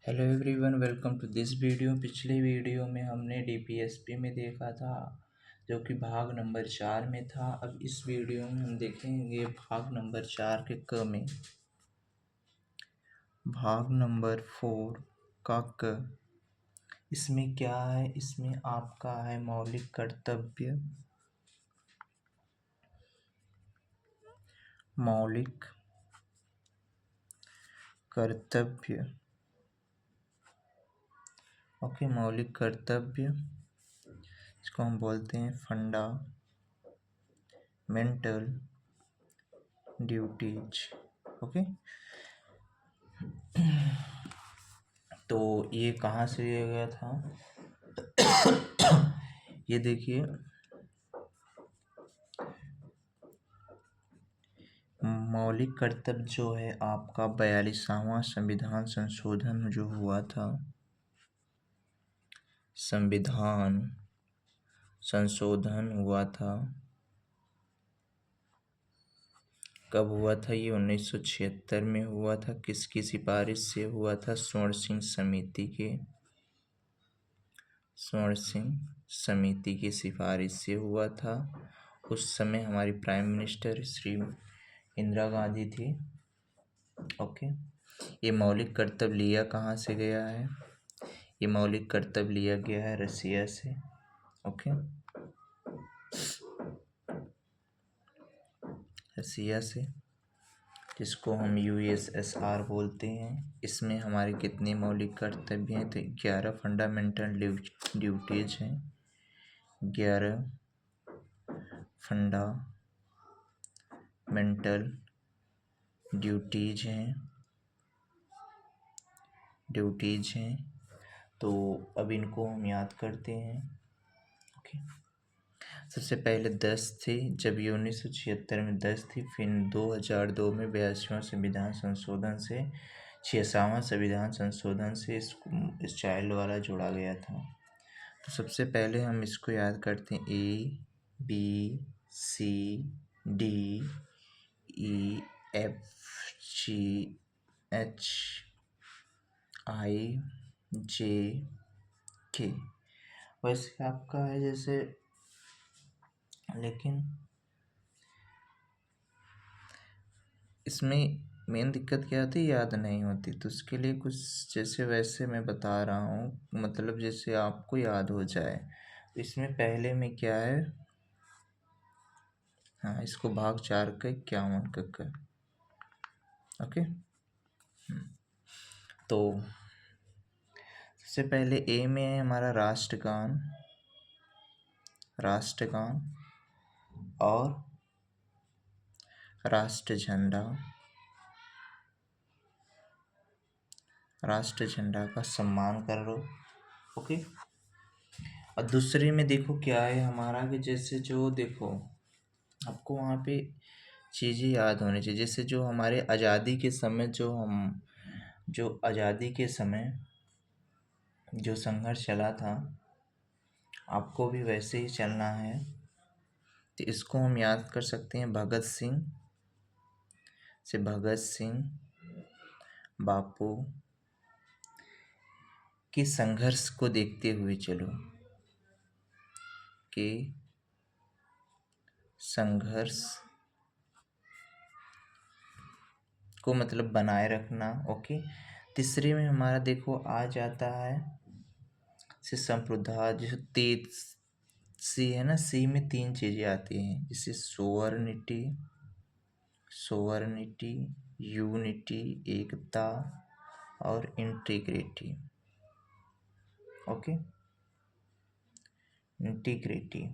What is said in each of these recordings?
Hello everyone, welcome to this video. पिछले video में हमने डीपीएसपी में देखा था, जो कि भाग नंबर 4 में था। अब इस वीडियो में हम देखेंगे भाग नंबर 4 के क में भाग नंबर 4 का क। इसमें क्या है? इसमें आपका है मौलिक कर्तव्य। मौलिक कर्तव्य, ओके। मौलिक कर्तव्य, इसको हम बोलते हैं फंडामेंटल ड्यूटीज, ओके। तो ये कहाँ से लिया गया था? ये देखिए, मौलिक कर्तव्य जो है आपका 42वां संविधान संशोधन जो हुआ था, संविधान संशोधन हुआ था। कब हुआ था? ये 1976 में हुआ था। किसकी सिफारिश से हुआ था? स्वर्ण सिंह समिति की सिफारिश से हुआ था। उस समय हमारी प्राइम मिनिस्टर श्री इंदिरा गांधी थी, ओके। ये मौलिक कर्तव्य लिया कहाँ से गया है? ये मौलिक कर्तव्य लिया गया है रसिया से, ओके। रसिया से, जिसको हम यूएसएसआर बोलते हैं। इसमें हमारे कितने मौलिक कर्तव्य हैं? तो 11 फंडामेंटल ड्यूटीज हैं। 11 फंडामेंटल ड्यूटीज हैं। तो अब इनको हम याद करते हैं, ओके। सबसे पहले 10 थे, जब ये 1976 में 10 थी। फिर 2002 में 82वां संविधान संशोधन से 66वां संविधान संशोधन से इस चाइल्ड वाला जोड़ा गया था। तो सबसे पहले हम इसको याद करते हैं। ABCDEFGHIJK। वैसे आपका है जैसे, लेकिन इसमें मेन दिक्कत क्या होती है? याद नहीं होती। तो उसके लिए कुछ जैसे वैसे मैं बता रहा हूँ, मतलब जैसे आपको याद हो जाए। तो इसमें पहले में क्या है? हाँ, इसको भाग 4 का 51 का, ओके। तो सबसे पहले ए में है हमारा राष्ट्रगान और राष्ट्र झंडा का सम्मान करो, ओके। और दूसरे में देखो क्या है हमारा, कि जैसे जो देखो आपको वहाँ पे चीज़ें याद होनी चाहिए। जैसे जो हमारे आज़ादी के समय जो संघर्ष चला था, आपको भी वैसे ही चलना है। तो इसको हम याद कर सकते हैं भगत सिंह बापू के संघर्ष को देखते हुए चलो, कि संघर्ष को मतलब बनाए रखना, ओके। तीसरे में हमारा देखो आ जाता है से संप्रदाय, जैसे तेज सी है ना, सी में 3 चीजें आती हैं, जैसे सोवर्निटी, यूनिटी एकता, और इंटीग्रिटी, ओके। Integrity,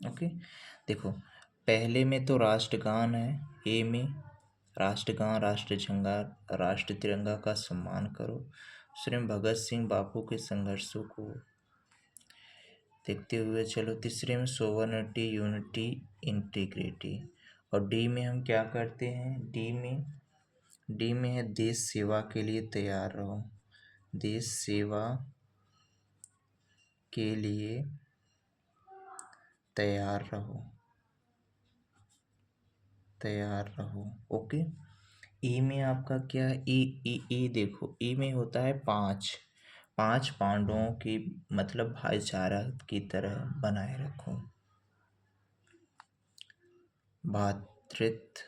okay. देखो पहले में तो राष्ट्रगान है, ए में राष्ट्रगान, राष्ट्र तिरंगा का सम्मान करो। दूसरे में भगत सिंह बापू के संघर्षों को देखते हुए चलो। तीसरे में सोवर्निटी, यूनिटी, इंटीग्रिटी। और डी में हम क्या करते हैं? डी में है देश सेवा के लिए तैयार रहो। देश सेवा के लिए तैयार रहो, ओके। ई में आपका क्या है, ई ई ई देखो, ई में होता है पाँच, पांच पांडवों की मतलब भाईचारा की तरह बनाए रखो, भातृत्व,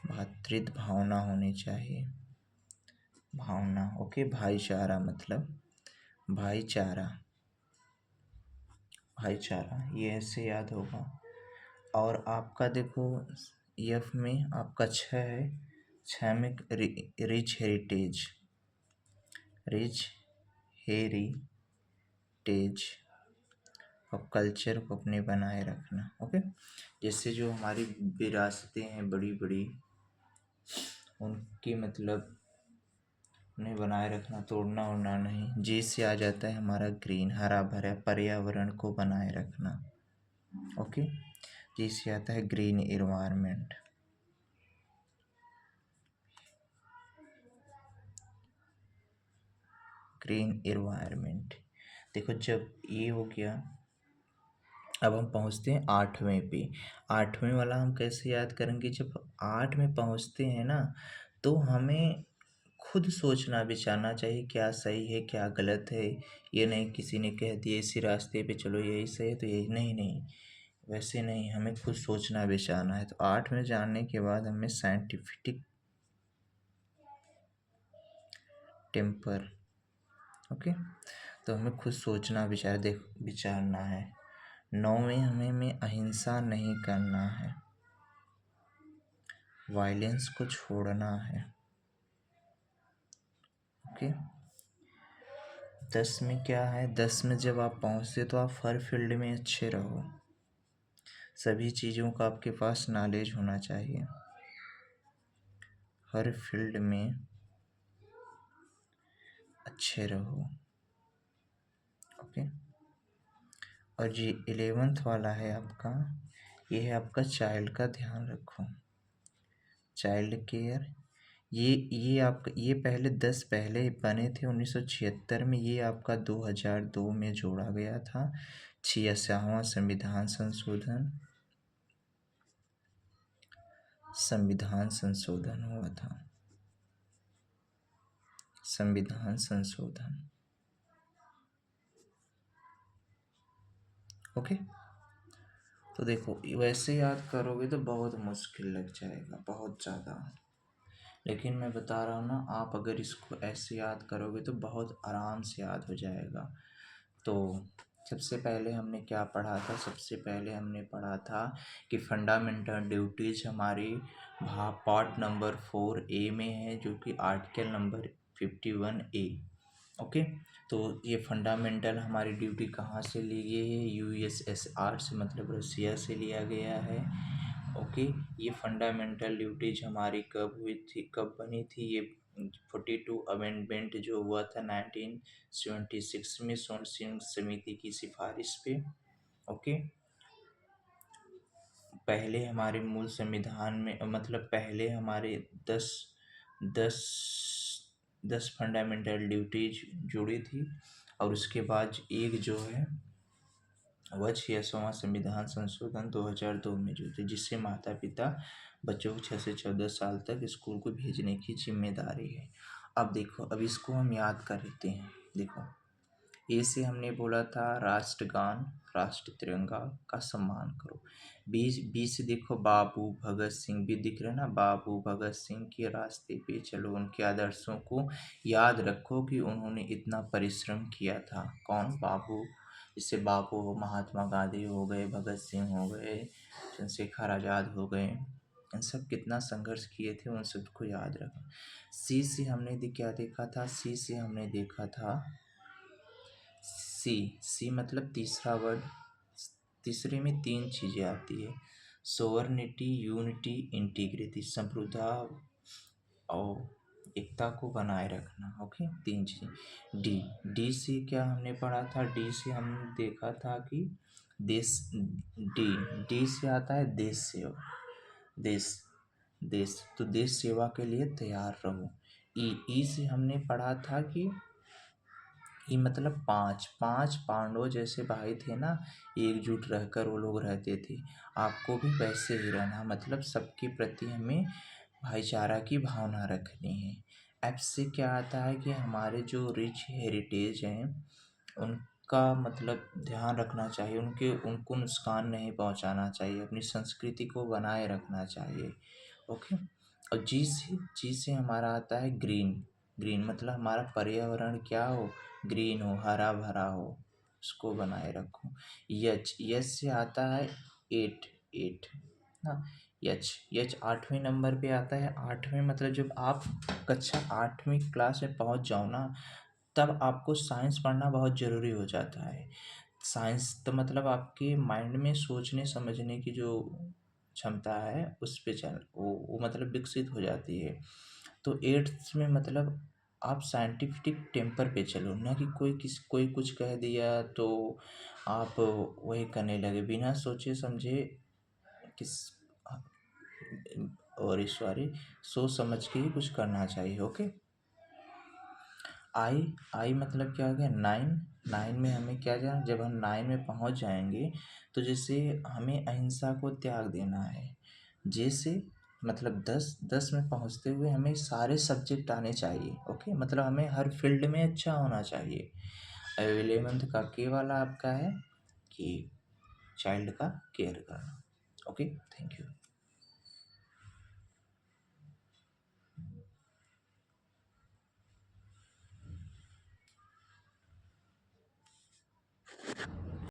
भातृत्व भावना होनी चाहिए, भावना, ओके। भाईचारा मतलब भाईचारा, भाईचारा, ये ऐसे याद होगा। और आपका देखो एफ में आपका छः है, छः में रिच हेरिटेज, रिच हेरिटेज और कल्चर को अपने बनाए रखना, ओके। जैसे जो हमारी विरासतें हैं बड़ी बड़ी, उनकी मतलब उन्हें बनाए रखना, तोड़ना ओड़ना नहीं। जी से आ जाता है हमारा ग्रीन, हरा भरा पर्यावरण को बनाए रखना, ओके। जी से आता है ग्रीन इन्वायरमेंट, ग्रीन इन्वायरमेंट। देखो जब ये हो गया, अब हम पहुंचते हैं आठवें पे। आठवें वाला हम कैसे याद करेंगे, जब आठ में पहुंचते हैं ना तो हमें खुद सोचना विचारना चाहिए क्या सही है क्या गलत है। ये नहीं किसी ने कह दिया इसी रास्ते पे चलो यही सही है तो यही, नहीं नहीं, वैसे नहीं, हमें खुद सोचना विचारना है। तो आठ में जानने के बाद हमें साइंटिफिक टेम्पर, ओके, तो हमें खुद सोचना विचारना है। नौ में हमें अहिंसा नहीं करना है, वायलेंस को छोड़ना है, ओके। 10 में क्या है, 10 में जब आप पहुँचते तो आप हर फील्ड में अच्छे रहो, सभी चीज़ों का आपके पास नॉलेज होना चाहिए, हर फील्ड में अच्छे रहो, ओके। और जी 11th वाला है आपका, ये है आपका चाइल्ड का ध्यान रखो, चाइल्ड केयर। ये आपका, ये पहले 10 पहले बने थे 1976 में, ये आपका 2002 में जोड़ा गया था। 86वां संविधान संशोधन, संविधान संशोधन हुआ था, संविधान संशोधन, ओके। तो देखो वैसे याद करोगे तो बहुत मुश्किल लग जाएगा, बहुत ज़्यादा, लेकिन मैं बता रहा हूँ ना, आप अगर इसको ऐसे याद करोगे तो बहुत आराम से याद हो जाएगा। तो सबसे पहले हमने क्या पढ़ा था, सबसे पहले हमने पढ़ा था कि फंडामेंटल ड्यूटीज हमारी पार्ट नंबर 4A में है, जो कि आर्टिकल नंबर 51A, ओके। तो ये फंडामेंटल हमारी ड्यूटी कहाँ से ली गई है, USSR से, मतलब रसिया से लिया गया है, ओके। ये फंडामेंटल ड्यूटीज हमारी कब हुई थी, कब बनी थी, ये 42 अमेंडमेंट जो हुआ था 1976 में सोन सिंह समिति की सिफारिश पे, ओके। पहले हमारे मूल संविधान में मतलब पहले हमारे 10 10 10 फंडामेंटल ड्यूटीज जुड़ी थी, और उसके बाद एक जो है वह 86वां संविधान संशोधन 2002 में जो थे, जिससे माता पिता बच्चों को 6 से 14 साल तक स्कूल को भेजने की जिम्मेदारी है। अब देखो, अब इसको हम याद कर लेते हैं। देखो ए से हमने बोला था राष्ट्रगान, राष्ट्र तिरंगा का सम्मान करो। बी से देखो बाबू भगत सिंह भी दिख रहे ना, बाबू भगत सिंह के रास्ते पे चलो, उनके आदर्शों को याद रखो कि उन्होंने इतना परिश्रम किया था। कौन, बाबू, जैसे बाबू महात्मा गांधी हो गए, भगत सिंह हो गए, चंद्रशेखर आज़ाद हो गए, इन सब कितना संघर्ष किए थे, उन सबको याद रखो। सी से हमने क्या देखा था, सी से हमने देखा था, सी मतलब तीसरा वर्ड, तीसरे में 3 चीज़ें आती है, सोवर्निटी, यूनिटी, इंटीग्रिटी, संप्रभुता और एकता को बनाए रखना, ओके। 3 चीज़ें। डी से क्या हमने पढ़ा था, डी से हमने देखा था कि देश, डी से आता है देश सेवा, देश, देश, तो देश सेवा के लिए तैयार रहो। ई से हमने पढ़ा था कि ये मतलब पांच पांच पांडव जैसे भाई थे ना, एकजुट रहकर वो लोग रहते थे। आपको भी वैसे ही रहना, मतलब सबके प्रति हमें भाईचारा की भावना रखनी है। अब से क्या आता है कि हमारे जो रिच हेरिटेज हैं उनका मतलब ध्यान रखना चाहिए, उनको नुकसान नहीं पहुंचाना चाहिए, अपनी संस्कृति को बनाए रखना चाहिए। ओके। और जी से हमारा आता है ग्रीन। ग्रीन मतलब हमारा पर्यावरण क्या हो, ग्रीन हो, हरा भरा हो, उसको बनाए रखो। यच से आता है एट। एट ना, यच यच 8वें नंबर पे आता है। 8वें मतलब जब आप कक्षा 8वीं क्लास में पहुंच जाओ ना, तब आपको साइंस पढ़ना बहुत ज़रूरी हो जाता है। साइंस तो मतलब आपके माइंड में सोचने समझने की जो क्षमता है उस पे चल वो मतलब विकसित हो जाती है। तो 8th में मतलब आप साइंटिफिक टेम्पर पे चलो, ना कि कोई कुछ कह दिया तो आप वही करने लगे बिना सोचे समझे। किस और सॉरी, सोच समझ के ही कुछ करना चाहिए। ओके। आई आई मतलब क्या हो गया, 9। 9 में हमें क्या जाना, जब हम 9 में पहुंच जाएंगे तो जैसे हमें अहिंसा को त्याग देना है। जैसे मतलब 10 में पहुंचते हुए हमें सारे सब्जेक्ट आने चाहिए। ओके, मतलब हमें हर फील्ड में अच्छा होना चाहिए। 11th का के वाला आपका है कि चाइल्ड का केयर करना। Okay, thank you.